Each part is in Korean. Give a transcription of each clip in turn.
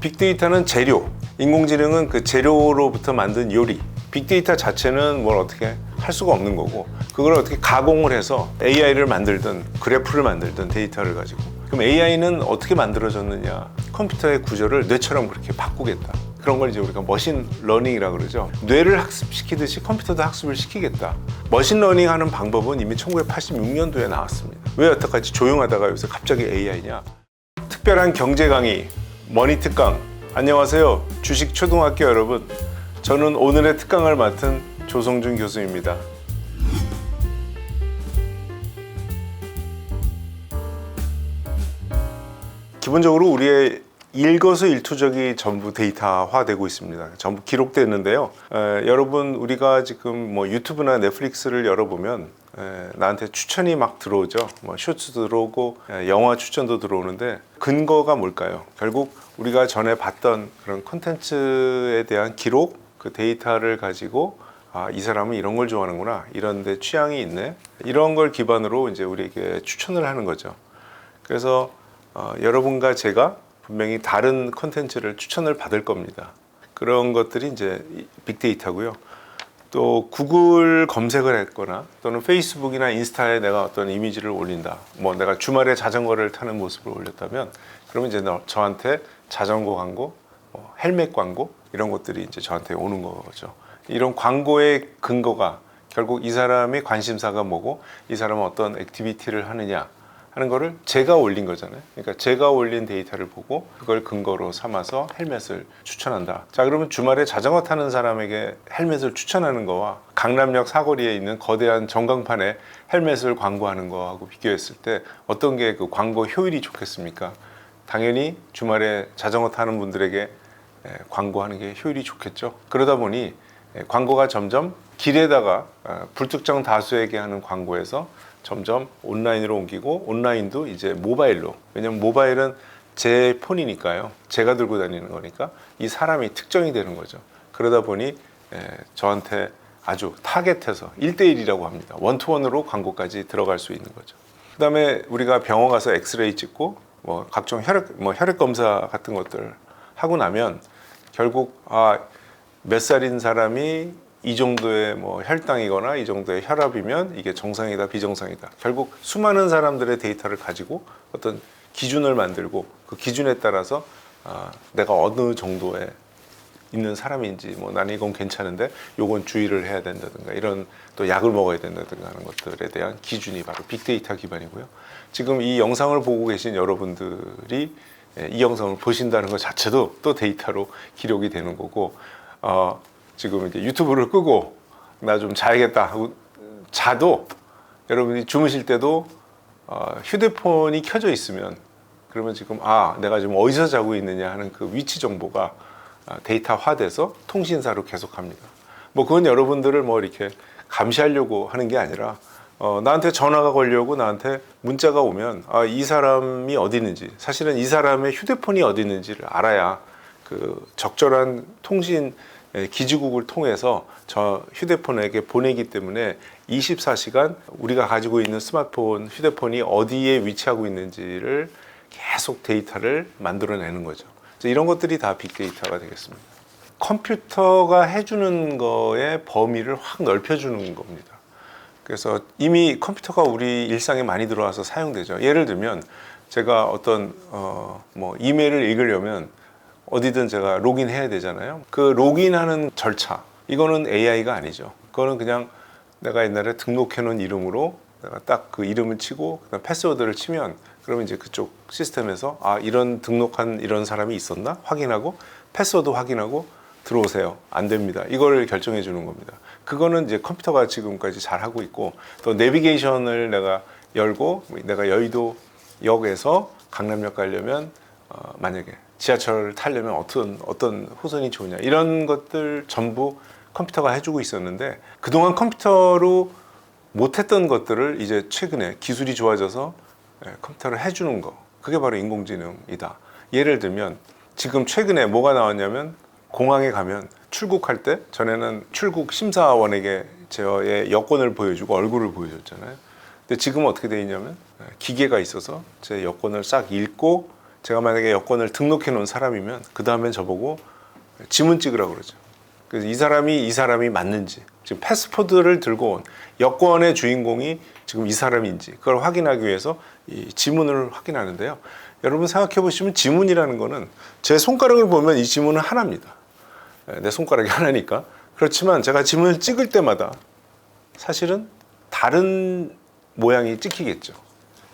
빅데이터는 재료, 인공지능은 그 재료로부터 만든 요리. 빅데이터 자체는 뭘 어떻게 할 수가 없는 거고, 그걸 어떻게 가공을 해서 AI를 만들든 그래프를 만들든 데이터를 가지고, 그럼 AI는 어떻게 만들어졌느냐, 컴퓨터의 구조를 뇌처럼 그렇게 바꾸겠다. 그런 걸 이제 우리가 머신 러닝이라고 그러죠. 뇌를 학습시키듯이 컴퓨터도 학습을 시키겠다. 머신 러닝 하는 방법은 이미 1986년도에 나왔습니다. 왜 여태까지 조용하다가 요새 갑자기 AI냐? 특별한 경제 강의, 머니 특강. 안녕하세요, 주식 초등학교 여러분. 저는 오늘의 특강을 맡은 조성준 교수입니다. 기본적으로 우리의 일거수일투족이 전부 데이터화되고 있습니다. 전부 기록되는데요. 여러분, 우리가 지금 뭐 유튜브나 넷플릭스를 열어보면 나한테 추천이 막 들어오죠. 뭐 쇼츠 들어오고 영화 추천도 들어오는데, 근거가 뭘까요? 결국 우리가 전에 봤던 그런 콘텐츠에 대한 기록, 그 데이터를 가지고 이 사람은 이런 걸 좋아하는구나, 이런 데 취향이 있네, 이런 걸 기반으로 이제 우리에게 추천을 하는 거죠. 그래서 여러분과 제가 분명히 다른 콘텐츠를 추천을 받을 겁니다. 그런 것들이 이제 빅데이터고요. 또 구글 검색을 했거나 또는 페이스북이나 인스타에 내가 어떤 이미지를 올린다. 뭐 내가 주말에 자전거를 타는 모습을 올렸다면, 그러면 이제 저한테 자전거 광고, 헬멧 광고, 이런 것들이 이제 저한테 오는 거죠. 이런 광고의 근거가 결국 이 사람의 관심사가 뭐고, 이 사람은 어떤 액티비티를 하느냐 하는 거를 제가 올린 거잖아요. 그러니까 제가 올린 데이터를 보고 그걸 근거로 삼아서 헬멧을 추천한다. 자, 그러면 주말에 자전거 타는 사람에게 헬멧을 추천하는 거와 강남역 사거리에 있는 거대한 전광판에 헬멧을 광고하는 거하고 비교했을 때 어떤 게 그 광고 효율이 좋겠습니까? 당연히 주말에 자전거 타는 분들에게 광고하는 게 효율이 좋겠죠. 그러다 보니 광고가 점점 길에다가 불특정 다수에게 하는 광고에서 점점 온라인으로 옮기고, 온라인도 이제 모바일로, 왜냐면 모바일은 제 폰이니까요, 제가 들고 다니는 거니까 이 사람이 특정이 되는 거죠. 그러다 보니 저한테 아주 타겟해서 1대1이라고 합니다. 원투원으로 광고까지 들어갈 수 있는 거죠. 그 다음에 우리가 병원 가서 엑스레이 찍고 뭐 각종 혈액 검사 같은 것들 하고 나면 결국 몇 살인 사람이 이 정도의 뭐 혈당이거나 이 정도의 혈압이면 이게 정상이다, 비정상이다. 결국 수많은 사람들의 데이터를 가지고 어떤 기준을 만들고, 그 기준에 따라서 내가 어느 정도에 있는 사람인지, 뭐 나는 이건 괜찮은데 요건 주의를 해야 된다든가, 이런 또 약을 먹어야 된다든가 하는 것들에 대한 기준이 바로 빅데이터 기반이고요. 지금 이 영상을 보고 계신 여러분들이 이 영상을 보신다는 것 자체도 또 데이터로 기록이 되는 거고, 지금 이제 유튜브를 끄고 나 좀 자야겠다 하고 자도, 여러분이 주무실 때도 휴대폰이 켜져 있으면, 그러면 지금 내가 지금 어디서 자고 있느냐 하는 그 위치 정보가 데이터화돼서 통신사로 계속합니다. 뭐 그건 여러분들을 뭐 이렇게 감시하려고 하는 게 아니라, 나한테 전화가 걸려고 나한테 문자가 오면 이 사람이 어디 있는지, 사실은 이 사람의 휴대폰이 어디 있는지를 알아야 그 적절한 통신 기지국을 통해서 저 휴대폰에게 보내기 때문에 24시간 우리가 가지고 있는 스마트폰, 휴대폰이 어디에 위치하고 있는지를 계속 데이터를 만들어내는 거죠. 이런 것들이 다 빅데이터가 되겠습니다. 컴퓨터가 해주는 거의 범위를 확 넓혀주는 겁니다. 그래서 이미 컴퓨터가 우리 일상에 많이 들어와서 사용되죠. 예를 들면 제가 어떤 뭐 이메일을 읽으려면 어디든 제가 로그인해야 되잖아요. 그 로그인하는 절차, 이거는 AI가 아니죠. 그거는 그냥 내가 옛날에 등록해 놓은 이름으로 내가 딱 그 이름을 치고 그다음 패스워드를 치면, 그러면 이제 그쪽 시스템에서 이런 등록한 이런 사람이 있었나 확인하고 패스워드 확인하고 들어오세요. 안 됩니다. 이걸 결정해 주는 겁니다. 그거는 이제 컴퓨터가 지금까지 잘 하고 있고, 또 내비게이션을 내가 열고 내가 여의도역에서 강남역 가려면 만약에 지하철을 타려면 어떤 호선이 좋으냐, 이런 것들 전부 컴퓨터가 해주고 있었는데, 그동안 컴퓨터로 못했던 것들을 이제 최근에 기술이 좋아져서 컴퓨터를 해주는 거, 그게 바로 인공지능이다. 예를 들면 지금 최근에 뭐가 나왔냐면, 공항에 가면 출국할 때, 전에는 출국 심사원에게 저의 여권을 보여주고 얼굴을 보여줬잖아요. 근데 지금은 어떻게 돼 있냐면 기계가 있어서 제 여권을 싹 읽고 제가 만약에 여권을 등록해 놓은 사람이면 그 다음엔 저보고 지문 찍으라고 그러죠. 그래서 이 사람이 맞는지, 지금 패스포드를 들고 온 여권의 주인공이 지금 이 사람인지 그걸 확인하기 위해서 이 지문을 확인하는데요. 여러분 생각해 보시면 지문이라는 거는 제 손가락을 보면 이 지문은 하나입니다. 내 손가락이 하나니까. 그렇지만 제가 지문을 찍을 때마다 사실은 다른 모양이 찍히겠죠.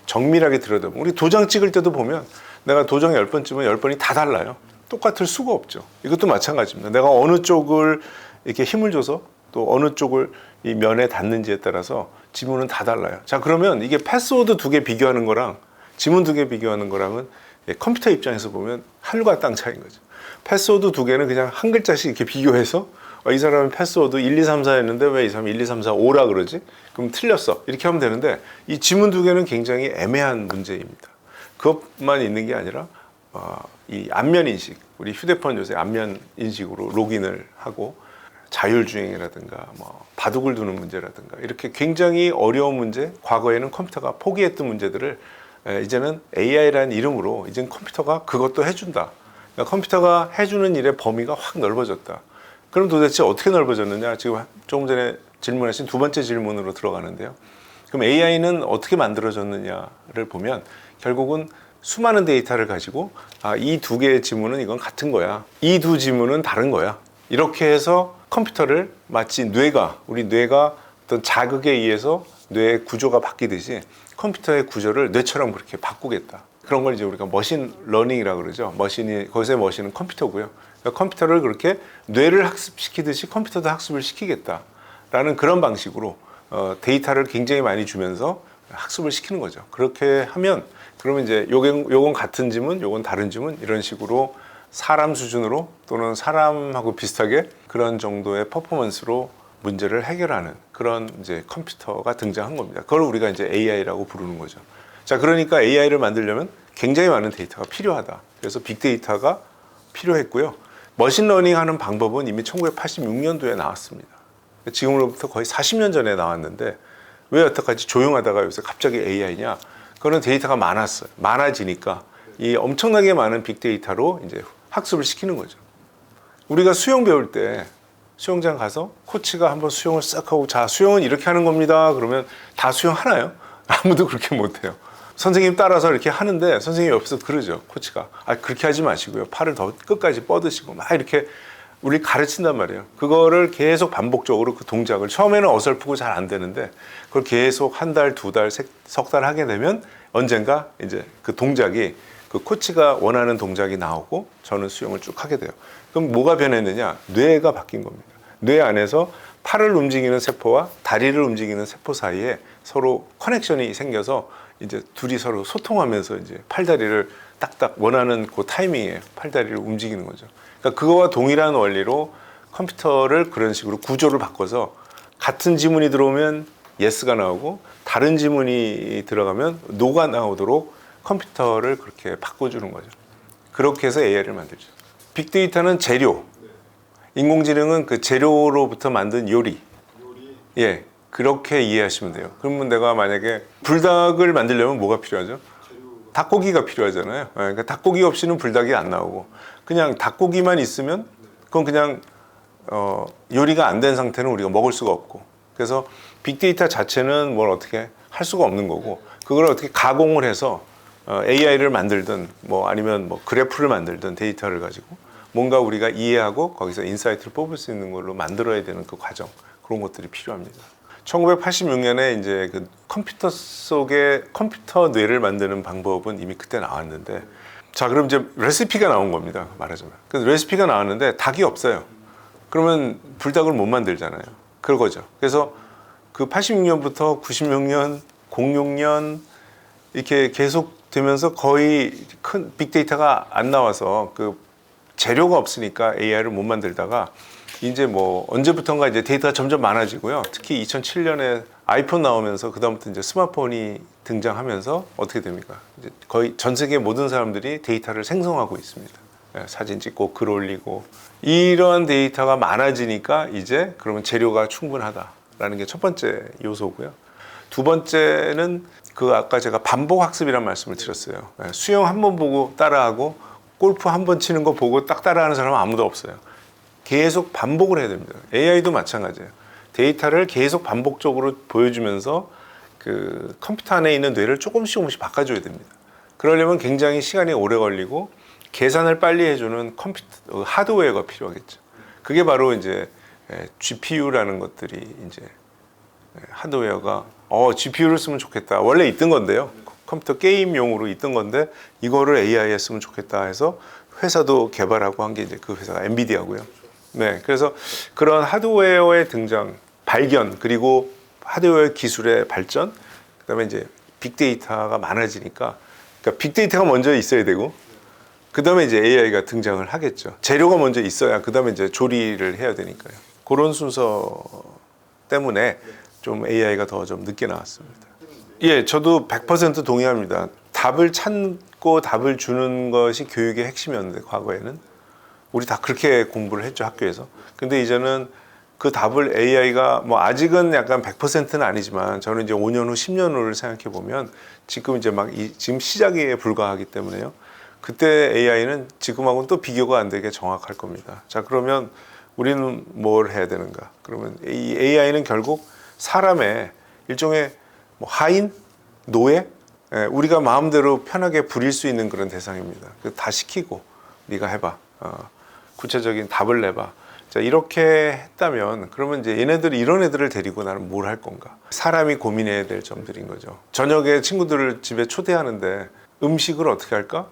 정밀하게 들여다보면 우리 도장 찍을 때도 보면 내가 도장 10번 찍으면 10번이 다 달라요. 똑같을 수가 없죠. 이것도 마찬가지입니다. 내가 어느 쪽을 이렇게 힘을 줘서 또 어느 쪽을 이 면에 닿는지에 따라서 지문은 다 달라요. 자, 그러면 이게 패스워드 2개 비교하는 거랑 지문 2개 비교하는 거랑은 컴퓨터 입장에서 보면 하늘과 땅 차이인 거죠. 패스워드 2개는 그냥 한 글자씩 이렇게 비교해서 이 사람은 패스워드 1, 2, 3, 4였는데 왜 이 사람이 1, 2, 3, 4, 5라 그러지? 그럼 틀렸어. 이렇게 하면 되는데 이 지문 2개는 굉장히 애매한 문제입니다. 그것만 있는 게 아니라 이 안면 인식, 우리 휴대폰 요새 안면 인식으로 로그인을 하고 자율주행이라든가 뭐 바둑을 두는 문제라든가 이렇게 굉장히 어려운 문제, 과거에는 컴퓨터가 포기했던 문제들을 이제는 AI라는 이름으로 이제는 컴퓨터가 그것도 해준다. 그러니까 컴퓨터가 해주는 일의 범위가 확 넓어졌다. 그럼 도대체 어떻게 넓어졌느냐? 지금 조금 전에 질문하신 두 번째 질문으로 들어가는데요. 그럼 AI는 어떻게 만들어졌느냐를 보면 결국은 수많은 데이터를 가지고 이 2개의 지문은 이건 같은 거야. 이 2 지문은 다른 거야. 이렇게 해서 컴퓨터를 마치 우리 뇌가 어떤 자극에 의해서 뇌의 구조가 바뀌듯이 컴퓨터의 구조를 뇌처럼 그렇게 바꾸겠다. 그런 걸 이제 우리가 머신 러닝이라고 그러죠. 거기서의 머신은 컴퓨터고요. 그러니까 컴퓨터를 그렇게 뇌를 학습시키듯이 컴퓨터도 학습을 시키겠다라는 그런 방식으로 데이터를 굉장히 많이 주면서 학습을 시키는 거죠. 그렇게 하면 그러면 이제 요건 같은 지문, 요건 다른 지문 이런 식으로 사람 수준으로 또는 사람하고 비슷하게 그런 정도의 퍼포먼스로 문제를 해결하는 그런 이제 컴퓨터가 등장한 겁니다. 그걸 우리가 이제 AI라고 부르는 거죠. 자, 그러니까 AI를 만들려면 굉장히 많은 데이터가 필요하다. 그래서 빅데이터가 필요했고요. 머신러닝 하는 방법은 이미 1986년도에 나왔습니다. 지금으로부터 거의 40년 전에 나왔는데 왜 여태까지 조용하다가 요새 갑자기 AI냐? 그거는 데이터가 많았어요. 많아지니까 이 엄청나게 많은 빅데이터로 이제 학습을 시키는 거죠. 우리가 수영 배울 때 수영장 가서 코치가 한번 수영을 싹 하고 자, 수영은 이렇게 하는 겁니다. 그러면 다 수영하나요? 아무도 그렇게 못해요. 선생님 따라서 이렇게 하는데 선생님이 옆에서 그러죠. 코치가 그렇게 하지 마시고요. 팔을 더 끝까지 뻗으시고 막 이렇게 우리 가르친단 말이에요. 그거를 계속 반복적으로 그 동작을 처음에는 어설프고 잘 안 되는데 그걸 계속 한 달, 두 달, 석 달 하게 되면 언젠가 이제 그 동작이 그 코치가 원하는 동작이 나오고 저는 수영을 쭉 하게 돼요. 그럼 뭐가 변했느냐? 뇌가 바뀐 겁니다. 뇌 안에서 팔을 움직이는 세포와 다리를 움직이는 세포 사이에 서로 커넥션이 생겨서 이제 둘이 서로 소통하면서 이제 팔다리를 딱딱 원하는 그 타이밍에 팔다리를 움직이는 거죠. 그러니까 그거와 동일한 원리로 컴퓨터를 그런 식으로 구조를 바꿔서 같은 지문이 들어오면 yes가 나오고 다른 지문이 들어가면 no가 나오도록 컴퓨터를 그렇게 바꿔주는 거죠. 그렇게 해서 AI를 만들죠. 빅데이터는 재료, 인공지능은 그 재료로부터 만든 요리. 예, 그렇게 이해하시면 돼요. 그러면 내가 만약에 불닭을 만들려면 뭐가 필요하죠? 닭고기가 필요하잖아요. 그러니까 닭고기 없이는 불닭이 안 나오고 그냥 닭고기만 있으면 그건 그냥 요리가 안 된 상태는 우리가 먹을 수가 없고 그래서 빅데이터 자체는 뭘 어떻게 할 수가 없는 거고 그걸 어떻게 가공을 해서 AI를 만들든 뭐 아니면 뭐 그래프를 만들든 데이터를 가지고 뭔가 우리가 이해하고 거기서 인사이트를 뽑을 수 있는 걸로 만들어야 되는 그 과정 그런 것들이 필요합니다. 1986년에 이제 그 컴퓨터 속에 컴퓨터 뇌를 만드는 방법은 이미 그때 나왔는데 자 그럼 이제 레시피가 나온 겁니다. 말하자면 그 레시피가 나왔는데 닭이 없어요. 그러면 불닭을 못 만들잖아요. 그거죠. 그래서 그 86년부터 96년, 06년 이렇게 계속 되면서 거의 큰 빅데이터가 안 나와서 그 재료가 없으니까 AI를 못 만들다가 이제 뭐 언제부턴가 이제 데이터가 점점 많아지고요. 특히 2007년에 아이폰 나오면서 그다음부터 이제 스마트폰이 등장하면서 어떻게 됩니까? 이제 거의 전 세계 모든 사람들이 데이터를 생성하고 있습니다. 사진 찍고 글 올리고 이러한 데이터가 많아지니까 이제 그러면 재료가 충분하다라는 게 첫 번째 요소고요. 두 번째는 그 아까 제가 반복 학습이란 말씀을 드렸어요. 수영 한 번 보고 따라하고 골프 한 번 치는 거 보고 딱 따라하는 사람은 아무도 없어요. 계속 반복을 해야 됩니다. AI도 마찬가지예요. 데이터를 계속 반복적으로 보여주면서 그 컴퓨터 안에 있는 뇌를 조금씩 바꿔줘야 됩니다. 그러려면 굉장히 시간이 오래 걸리고 계산을 빨리 해주는 컴퓨터 하드웨어가 필요하겠죠. 그게 바로 이제 GPU라는 것들이 이제 하드웨어가 GPU를 쓰면 좋겠다. 원래 있던 건데요. 컴퓨터 게임용으로 있던 건데 이거를 AI에 쓰면 좋겠다 해서 회사도 개발하고 한 게 이제 그 회사가 엔비디아고요. 네, 그래서 그런 하드웨어의 등장, 발견, 그리고 하드웨어 기술의 발전, 그다음에 이제 빅데이터가 많아지니까, 그러니까 빅데이터가 먼저 있어야 되고, 그다음에 이제 AI가 등장을 하겠죠. 재료가 먼저 있어야 그다음에 이제 조리를 해야 되니까요. 그런 순서 때문에 좀 AI가 더 좀 늦게 나왔습니다. 예, 저도 100% 동의합니다. 답을 찾고 답을 주는 것이 교육의 핵심이었는데 과거에는 우리 다 그렇게 공부를 했죠, 학교에서. 근데 이제는 그 답을 AI가 뭐 아직은 약간 100%는 아니지만 저는 이제 5년 후, 10년 후를 생각해 보면 지금 이제 막 지금 시작에 불과하기 때문에요. 그때 AI는 지금하고는 또 비교가 안 되게 정확할 겁니다. 자, 그러면 우리는 뭘 해야 되는가? 그러면 이 AI는 결국 사람의 일종의 뭐 하인, 노예, 우리가 마음대로 편하게 부릴 수 있는 그런 대상입니다. 다 시키고 네가 해봐, 구체적인 답을 내봐. 자, 이렇게 했다면 그러면 이제 얘네들이 이런 애들을 데리고 나는 뭘 할 건가? 사람이 고민해야 될 점들인 거죠. 저녁에 친구들을 집에 초대하는데 음식을 어떻게 할까?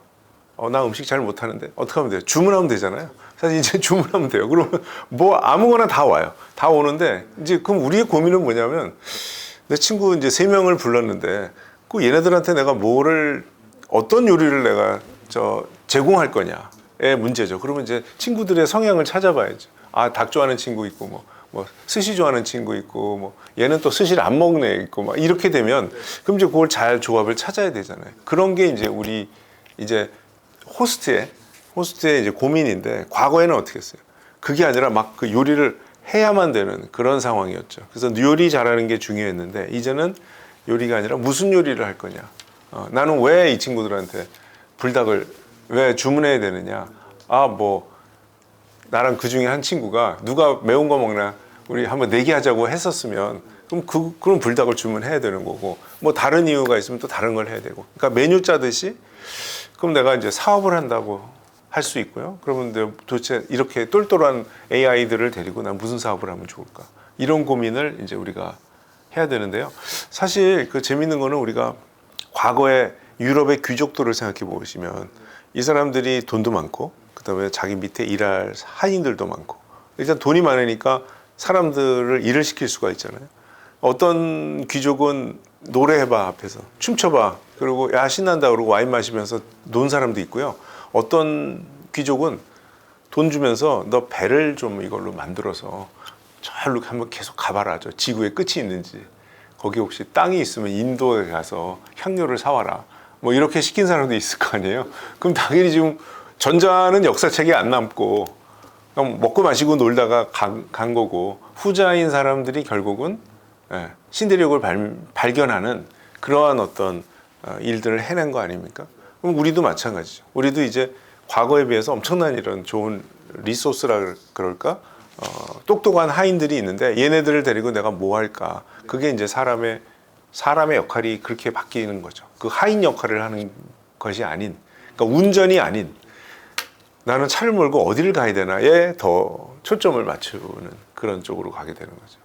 나 음식 잘 못하는데 어떻게 하면 돼요? 주문하면 되잖아요. 사실 이제 주문하면 돼요. 그러면 뭐 아무거나 다 와요. 다 오는데 이제 그럼 우리의 고민은 뭐냐면 내 친구 이제 3명을 불렀는데 그 얘네들한테 내가 어떤 요리를 내가 제공할 거냐의 문제죠. 그러면 이제 친구들의 성향을 찾아봐야죠. 닭 좋아하는 친구 있고 뭐 스시 좋아하는 친구 있고 뭐 얘는 또 스시를 안 먹네 있고 막 이렇게 되면 그럼 이제 그걸 잘 조합을 찾아야 되잖아요. 그런 게 이제 우리 이제 호스트의 이제 고민인데 과거에는 어떻게 했어요? 그게 아니라 막 그 요리를 해야만 되는 그런 상황이었죠. 그래서 요리 잘하는 게 중요했는데 이제는 요리가 아니라 무슨 요리를 할 거냐. 나는 왜 이 친구들한테 불닭을 왜 주문해야 되느냐. 뭐 나랑 그 중에 한 친구가 누가 매운 거 먹나 우리 한번 내기하자고 했었으면 그럼 불닭을 주문해야 되는 거고 뭐 다른 이유가 있으면 또 다른 걸 해야 되고 그러니까 메뉴 짜듯이 그럼 내가 이제 사업을 한다고 할 수 있고요. 그러면 도대체 이렇게 똘똘한 AI들을 데리고 난 무슨 사업을 하면 좋을까? 이런 고민을 이제 우리가 해야 되는데요. 사실 그 재밌는 거는 우리가 과거에 유럽의 귀족들을 생각해 보시면 이 사람들이 돈도 많고 그다음에 자기 밑에 일할 하인들도 많고 일단 돈이 많으니까 사람들을 일을 시킬 수가 있잖아요. 어떤 귀족은 노래해봐 앞에서 춤춰봐 그리고 야 신난다 그러고 와인 마시면서 논 사람도 있고요. 어떤 귀족은 돈 주면서 너 배를 좀 이걸로 만들어서 저로 한번 계속 가봐라. 저 지구의 끝이 있는지 거기 혹시 땅이 있으면 인도에 가서 향료를 사와라. 뭐 이렇게 시킨 사람도 있을 거 아니에요. 그럼 당연히 지금 전자는 역사책에 안 남고 그냥 먹고 마시고 놀다가 간 거고 후자인 사람들이 결국은 신대륙을 발견하는 그러한 어떤 일들을 해낸 거 아닙니까? 그럼 우리도 마찬가지죠. 우리도 이제 과거에 비해서 엄청난 이런 좋은 리소스라 그럴까? 똑똑한 하인들이 있는데 얘네들을 데리고 내가 뭐 할까? 그게 이제 사람의 역할이 그렇게 바뀌는 거죠. 그 하인 역할을 하는 것이 아닌, 그러니까 운전이 아닌 나는 차를 몰고 어디를 가야 되나에 더 초점을 맞추는 그런 쪽으로 가게 되는 거죠.